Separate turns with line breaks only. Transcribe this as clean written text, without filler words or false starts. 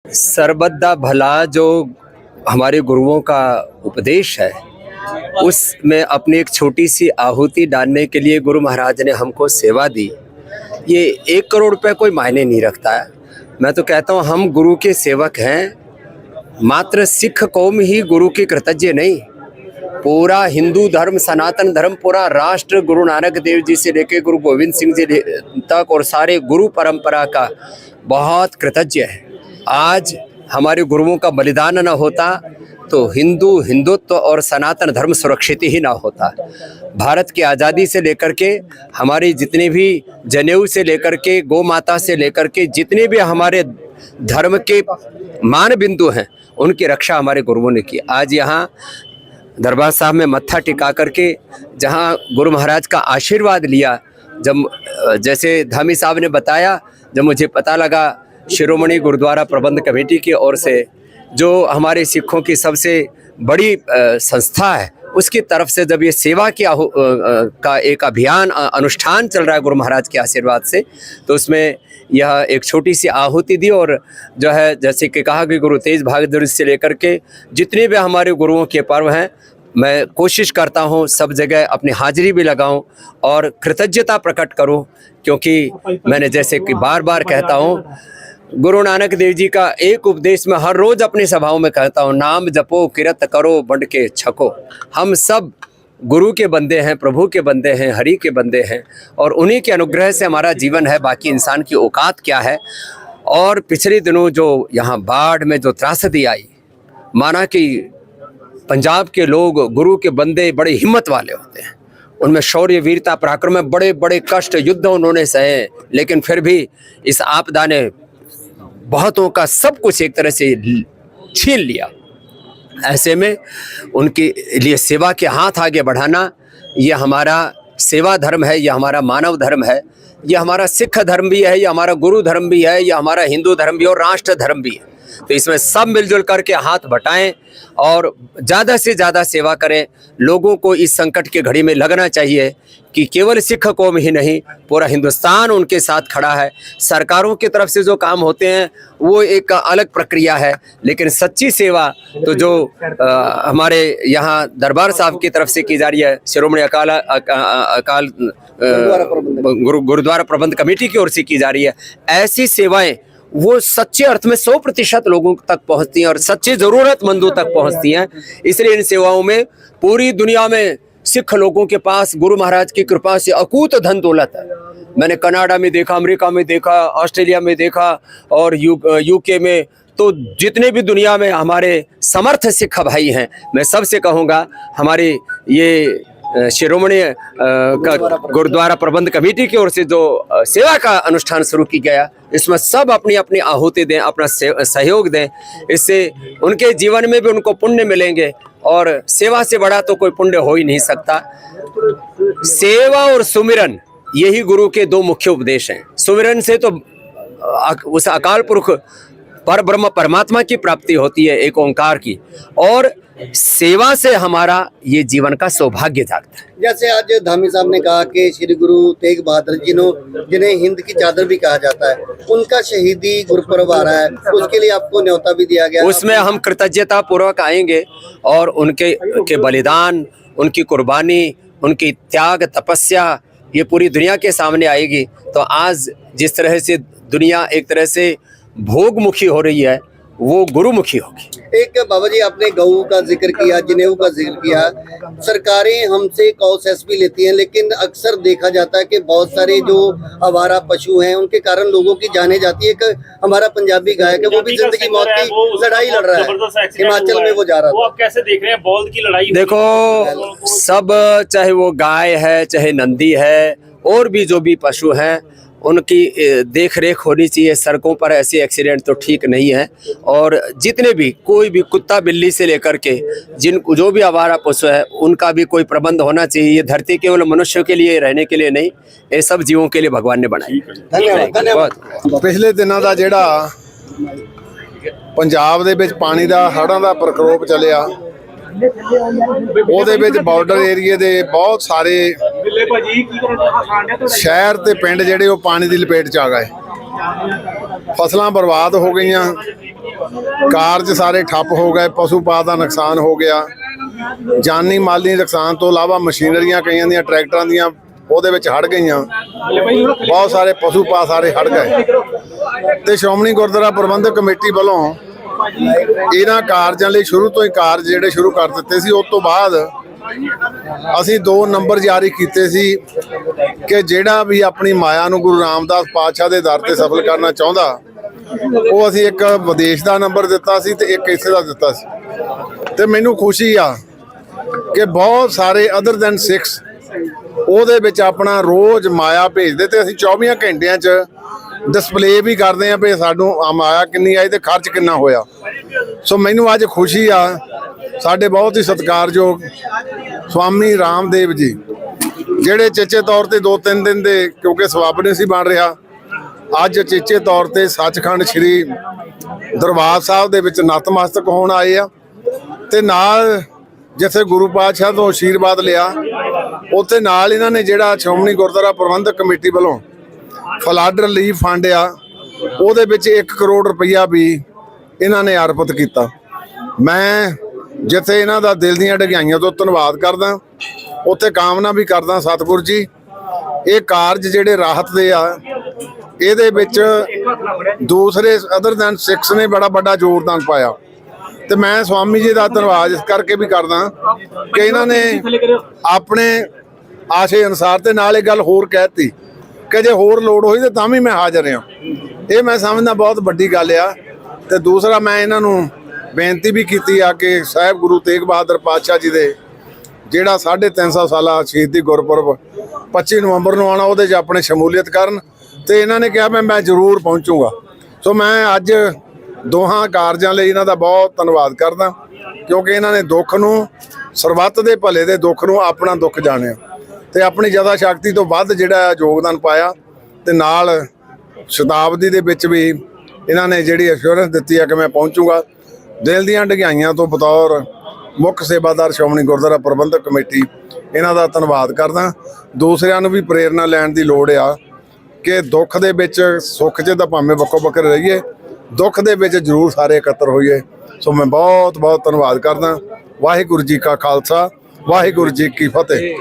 सर्वदा भला जो हमारे गुरुओं का उपदेश है, उसमें अपनी एक छोटी सी आहुति डालने के लिए गुरु महाराज ने हमको सेवा दी। ये 1 करोड़ रुपए कोई मायने नहीं रखता है। मैं तो कहता हूँ हम गुरु के सेवक हैं। मात्र सिख कौम ही गुरु की कृतज्ञ नहीं, पूरा हिंदू धर्म, सनातन धर्म, पूरा राष्ट्र गुरु नानक देव जी से लेकर गुरु गोविंद सिंह जी तक और सारे गुरु परंपरा का बहुत कृतज्ञ है। आज हमारे गुरुओं का बलिदान न होता तो हिंदुत्व और सनातन धर्म सुरक्षित ही ना होता। भारत की आज़ादी से लेकर के हमारी जितने भी जनेऊ से लेकर के गौ माता से लेकर के जितने भी हमारे धर्म के मान बिंदु हैं, उनकी रक्षा हमारे गुरुओं ने की। आज यहाँ दरबार साहब में मत्था टिका करके जहाँ गुरु महाराज का आशीर्वाद लिया, जब जैसे धामी साहब ने बताया, जब मुझे पता लगा शिरोमणि गुरुद्वारा प्रबंध कमेटी की ओर से जो हमारे सिखों की सबसे बड़ी संस्था है, उसकी तरफ से जब ये सेवा की का एक अभियान अनुष्ठान चल रहा है गुरु महाराज के आशीर्वाद से, तो उसमें यह एक छोटी सी आहुति दी। और जो है जैसे कि कहा कि गुरु तेज बहादुर से लेकर के जितने भी हमारे गुरुओं के पर्व हैं, मैं कोशिश करता हूँ सब जगह अपनी हाजिरी भी लगाऊं और कृतज्ञता प्रकट करूं, क्योंकि मैंने जैसे कि बार बार कहता हूँ, गुरु नानक देव जी का एक उपदेश में हर रोज अपनी सभाओं में कहता हूँ, नाम जपो किरत करो बंट के छको। हम सब गुरु के बंदे हैं, प्रभु के बंदे हैं, हरि के बंदे हैं, और उन्हीं के अनुग्रह से हमारा जीवन है। बाकी इंसान की औकात क्या है। और पिछले दिनों जो यहाँ बाढ़ में जो त्रासदी आई, माना कि पंजाब के लोग गुरु के बंदे बड़े हिम्मत वाले होते हैं, उनमें शौर्य वीरता पराक्रम में बड़े बड़े कष्ट युद्ध उन्होंने सहे, लेकिन फिर भी इस आपदा ने बहुतों का सब कुछ एक तरह से छीन लिया। ऐसे में उनके लिए सेवा के हाथ आगे बढ़ाना, ये हमारा सेवा धर्म है, ये हमारा मानव धर्म है, ये हमारा सिख धर्म भी है, ये हमारा गुरु धर्म भी है, ये हमारा हिंदू धर्म भी और राष्ट्र धर्म भी है। तो इसमें सब मिलजुल करके हाथ बटाएं और ज़्यादा से ज़्यादा सेवा करें। लोगों को इस संकट की घड़ी में लगना चाहिए कि केवल सिख कौम ही नहीं, पूरा हिंदुस्तान उनके साथ खड़ा है। सरकारों की तरफ से जो काम होते हैं वो एक अलग प्रक्रिया है, लेकिन सच्ची सेवा तो जो हमारे यहाँ दरबार साहब की तरफ से की जा रही है, शिरोमणि अकाल गुरुद्वारा प्रबंध कमेटी की ओर से की जा रही है, ऐसी सेवाएं वो सच्चे अर्थ में 100% लोगों तक पहुंचती हैं और सच्चे जरूरतमंदों तक पहुंचती हैं। इसलिए इन सेवाओं में पूरी दुनिया में सिख लोगों के पास गुरु महाराज की कृपा से अकूत धन दौलत है। मैंने कनाडा में देखा, अमेरिका में देखा, ऑस्ट्रेलिया में देखा और यूके में, तो जितने भी दुनिया में हमारे समर्थ सिख भाई हैं, मैं सबसे कहूँगा हमारे ये शिरोमणि गुरुद्वारा प्रबंध कमेटी की ओर से जो सेवा का अनुष्ठान शुरू की गया, इसमें सब अपनी अपनी आहुति दें, अपना सहयोग दें। इससे उनके जीवन में भी उनको पुण्य मिलेंगे, और सेवा से बड़ा तो कोई पुण्य हो ही नहीं सकता। सेवा और सुमिरन, यही गुरु के 2 मुख्य उपदेश हैं। सुमिरन से तो उस अकाल पुरुष पर ब्रह्म परमात्मा की प्राप्ति होती है, एक ओंकार की, और सेवा से हमारा ये जीवन का सौभाग्य जागता है।
जैसे आज धामी साहब ने कहा कि श्री गुरु तेग बहादुर जी जिन्हें हिंद की चादर भी कहा जाता है, उनका शहीदी गुरुपर्व आ रहा है, उसके लिए आपको न्योता भी दिया गया।
उसमें हम कृतज्ञता पूर्वक आएंगे और उनके बलिदान, उनकी कुर्बानी, उनकी त्याग तपस्या ये पूरी दुनिया के सामने आएगी। तो आज जिस तरह से दुनिया एक तरह से भोगमुखी हो रही है, वो गुरुमुखी होगी।
एक बाबा जी, आपने गऊ का जिक्र किया, जनेऊ का जिक्र किया। सरकारें हमसे कौ सेस भी लेती हैं, लेकिन अक्सर देखा जाता है कि बहुत सारे जो आवारा पशु हैं उनके कारण लोगों की जाने जाती है। एक हमारा पंजाबी गायक है, वो भी जिंदगी मौत की लड़ाई लड़ रहा है, हिमाचल में वो जा रहा था।
आप कैसे देख रहे हैं बौल्द की लड़ाई?
देखो, सब चाहे वो गाय है, चाहे नंदी है, और भी जो भी पशु हैं, उनकी देख रेख होनी चाहिए। सड़कों पर ऐसे एक्सीडेंट तो ठीक नहीं है। और जितने भी कोई भी कुत्ता बिल्ली से लेकर के जो भी आवारा पशु है, उनका भी कोई प्रबंध होना चाहिए। ये धरती केवल मनुष्यों के लिए रहने के लिए नहीं, ये सब जीवों के लिए भगवान ने बनाई।
धन्यवाद।
पिछले दिनों का ਜਿਹੜਾ पंजाब ਦੇ ਵਿੱਚ ਪਾਣੀ ਦਾ ਹੜ੍ਹਾਂ ਦਾ ਪ੍ਰਕੋਪ ਚੱਲਿਆ, ਉਹਦੇ ਵਿੱਚ ਬਾਰਡਰ ਏਰੀਏ ਦੇ ਬਹੁਤ ਸਾਰੇ ਸ਼ਹਿਰ ਤੇ ਪਿੰਡ ਜਿਹੜੇ ਉਹ ਪਾਣੀ ਦੀ ਲਪੇਟ 'ਚ ਆ ਗਏ। ਫਸਲਾਂ ਬਰਬਾਦ ਹੋ ਗਈਆਂ, ਕਾਰਜ ਸਾਰੇ ਠੱਪ ਹੋ ਗਏ, ਪਸ਼ੂ ਪਾਤ ਦਾ ਨੁਕਸਾਨ ਹੋ ਗਿਆ, ਜਾਨੀ ਮਾਲੀ ਨੁਕਸਾਨ ਤੋਂ ਇਲਾਵਾ ਮਸ਼ੀਨਰੀਆਂ ਕਈਆਂ ਦੀਆਂ ਟਰੈਕਟਰਾਂ ਦੀਆਂ ਉਹਦੇ ਵਿੱਚ ਹੜ ਗਈਆਂ, ਬਹੁਤ ਸਾਰੇ ਪਸ਼ੂ ਪਾ ਸਾਰੇ ਹੜ ਗਏ। ਤੇ ਸ਼੍ਰੋਮਣੀ ਗੁਰਦੁਆਰਾ ਪ੍ਰਬੰਧਕ ਕਮੇਟੀ ਵੱਲੋਂ ਇਹਨਾਂ ਕਾਰਜਾਂ ਲਈ ਸ਼ੁਰੂ ਤੋਂ ਹੀ ਕਾਰਜ ਜਿਹੜੇ ਸ਼ੁਰੂ ਕਰ ਦਿੱਤੇ ਸੀ। ਉਸ ਤੋਂ ਬਾਅਦ ਅਸੀਂ 2 ਨੰਬਰ ਜਾਰੀ ਕੀਤੇ ਸੀ ਕਿ ਜਿਹੜਾ ਵੀ ਆਪਣੀ ਮਾਇਆ ਨੂੰ ਗੁਰੂ ਰਾਮਦਾਸ ਪਾਤਸ਼ਾਹ ਦੇ ਦਰ ਤੇ ਸਫਲ ਕਰਨਾ ਚਾਹੁੰਦਾ, ਉਹ ਅਸੀਂ ਇੱਕ ਵਿਦੇਸ਼ ਦਾ ਨੰਬਰ ਦਿੱਤਾ ਸੀ ਤੇ ਇੱਕ ਇੱਥੇ ਦਾ ਦਿੱਤਾ ਸੀ। ਤੇ ਮੈਨੂੰ ਖੁਸ਼ੀ ਆ ਕਿ ਬਹੁਤ ਸਾਰੇ ਅਦਰ ਦੈਨ 6 ਉਹਦੇ ਵਿੱਚ ਆਪਣਾ ਰੋਜ਼ ਮਾਇਆ ਭੇਜਦੇ ਤੇ ਅਸੀਂ 24 ਘੰਟਿਆਂ 'ਚ ਡਿਸਪਲੇ ਵੀ ਕਰਦੇ ਆ ਵੀ ਸਾਨੂੰ ਮਾਇਆ ਕਿੰਨੀ ਆਈ ਤੇ ਖਰਚ ਕਿੰਨਾ ਹੋਇਆ। ਸੋ ਮੈਨੂੰ ਅੱਜ ਖੁਸ਼ੀ ਆ, ਸਾਡੇ ਬਹੁਤ ਹੀ ਸਤਿਕਾਰਯੋਗ ਸਵਾਮੀ ਰਾਮਦੇਵ ਜੀ ਜਿਹੜੇ ਚੇਚੇ ਤੌਰ ਤੇ 2-3 ਦਿਨ ਦੇ ਕਿਉਂਕਿ ਸਵਾਬ ਨਹੀਂ ਸੀ ਬਣ ਰਿਹਾ, ਅੱਜ ਚੇਚੇ ਤੌਰ ਤੇ ਸੱਚਖੰਡ ਸ੍ਰੀ ਦਰਬਾਰ ਸਾਹਿਬ ਦੇ ਵਿੱਚ ਨਤਮਸਤਕ ਹੋਣ ਆਏ ਆ। ਤੇ ਨਾਲ ਜਿੱਥੇ ਗੁਰੂ ਪਾਤਸ਼ਾਹ ਤੋਂ ਆਸ਼ੀਰਵਾਦ ਲਿਆ, ਉੱਥੇ ਨਾਲ ਇਹਨਾਂ ਨੇ ਜਿਹੜਾ ਸ਼੍ਰੋਮਣੀ ਗੁਰਦੁਆਰਾ ਪ੍ਰਬੰਧਕ ਕਮੇਟੀ ਵੱਲੋਂ ਫਲੱਡ ਰਿਲੀਫ ਫੰਡ ਆ, ਉਹਦੇ ਵਿੱਚ 1 ਕਰੋੜ ਰੁਪਈਆ ਵੀ ਇਹਨਾਂ ਨੇ ਅਰਪਿਤ ਕੀਤਾ। ਮੈਂ ਜਿੱਥੇ ਇਹਨਾਂ ਦਾ ਦਿਲ ਦੀਆਂ ਡਗਾਈਆਂ ਤੋਂ ਧੰਨਵਾਦ ਕਰਦਾ, ਉੱਥੇ ਕਾਮਨਾ ਵੀ ਕਰਦਾ ਸਤਿਗੁਰੂ ਜੀ ਇਹ ਕਾਰਜ ਜਿਹੜੇ ਰਾਹਤ ਦੇ ਆ, ਇਹਦੇ ਵਿੱਚ ਦੂਸਰੇ ਅਦਰ ਦੈਨ 6 ਨੇ ਬੜਾ ਵੱਡਾ ਯੋਗਦਾਨ ਪਾਇਆ। ਤੇ ਮੈਂ ਸਵਾਮੀ ਜੀ ਦਾ ਧੰਨਵਾਦ ਇਸ ਕਰਕੇ ਵੀ ਕਰਦਾ ਕਿ ਇਹਨਾਂ ਨੇ ਆਪਣੇ ਆਸ਼ੇ ਅਨੁਸਾਰ ਤੇ ਨਾਲ ਇਹ ਗੱਲ ਹੋਰ ਕਹਿਤੀ ਕਿ ਜੇ ਹੋਰ ਲੋੜ ਹੋਈ ਤੇ ਤਾਂ ਵੀ ਮੈਂ ਹਾਜ਼ਰ ਹਾਂ। ਇਹ ਮੈਂ ਸਮਝਦਾ ਬਹੁਤ ਵੱਡੀ ਗੱਲ ਆ। ਤੇ ਦੂਸਰਾ ਮੈਂ ਇਹਨਾਂ ਨੂੰ ਬੇਨਤੀ ਵੀ ਕੀਤੀ ਆ ਕਿ ਸਾਹਿਬ ਗੁਰੂ ਤੇਗ ਬਹਾਦਰ ਪਾਤਸ਼ਾਹ ਜੀ ਦੇ ਜਿਹੜਾ 350 ਸਾਲਾ ਸ਼ਹੀਦੀ ਗੁਰਪੁਰਬ 25 ਨਵੰਬਰ ਨੂੰ ਆਉਣਾ, ਉਹਦੇ 'ਚ ਆਪਣੇ ਸ਼ਮੂਲੀਅਤ ਕਰਨ। ਤੇ ਇਹਨਾਂ ਨੇ ਕਿਹਾ ਮੈਂ ਜ਼ਰੂਰ ਪਹੁੰਚੂਗਾ। ਸੋ ਮੈਂ ਅੱਜ ਦੋਹਾਂ ਕਾਰਜਾਂ ਲਈ ਇਹਨਾਂ ਦਾ ਬਹੁਤ ਧੰਨਵਾਦ ਕਰਦਾ, ਕਿਉਂਕਿ ਇਹਨਾਂ ਨੇ ਦੁੱਖ ਨੂੰ, ਸਰਬੱਤ ਦੇ ਭਲੇ ਦੇ ਦੁੱਖ ਨੂੰ ਆਪਣਾ ਦੁੱਖ ਜਾਣਿਆ ਤੇ ਆਪਣੀ ਜ਼ਿਆਦਾ ਸ਼ਕਤੀ ਤੋਂ ਵੱਧ ਜਿਹੜਾ ਯੋਗਦਾਨ ਪਾਇਆ। ਤੇ ਨਾਲ ਸ਼ਤਾਬਦੀ ਦੇ ਵਿੱਚ ਵੀ ਇਹਨਾਂ ਨੇ ਜਿਹੜੀ ਅਸ਼ੋਰੈਂਸ ਦਿੱਤੀ ਆ ਕਿ ਮੈਂ ਪਹੁੰਚੂਗਾ। ਦਿਲ ਦੀਆਂ ਡਗਾਈਆਂ ਤੋਂ ਬਤੌਰ ਮੁੱਖ ਸੇਵਾਦਾਰ ਸ਼੍ਰੋਮਣੀ ਗੁਰਦੁਆਰਾ ਪ੍ਰਬੰਧਕ ਕਮੇਟੀ ਇਹਨਾਂ ਦਾ ਧੰਨਵਾਦ ਕਰਦਾ। ਦੂਸਰਿਆਂ ਨੂੰ ਵੀ ਪ੍ਰੇਰਨਾ ਲੈਣ ਦੀ ਲੋੜ ਆ ਕਿ ਦੁੱਖ ਦੇ ਵਿੱਚ, ਸੁੱਖ 'ਚ ਤਾਂ ਭਾਵੇਂ ਵੱਖੋ ਵੱਖਰੇ ਰਹੀਏ, ਦੁੱਖ ਦੇ ਵਿੱਚ ਜ਼ਰੂਰ ਸਾਰੇ ਇਕੱਤਰ ਹੋਈਏ। ਸੋ ਮੈਂ ਬਹੁਤ ਬਹੁਤ ਧੰਨਵਾਦ ਕਰਦਾ। ਵਾਹਿਗੁਰੂ ਜੀ ਕਾ ਖਾਲਸਾ, ਵਾਹਿਗੁਰੂ ਜੀ ਕੀ ਫਤਿਹ।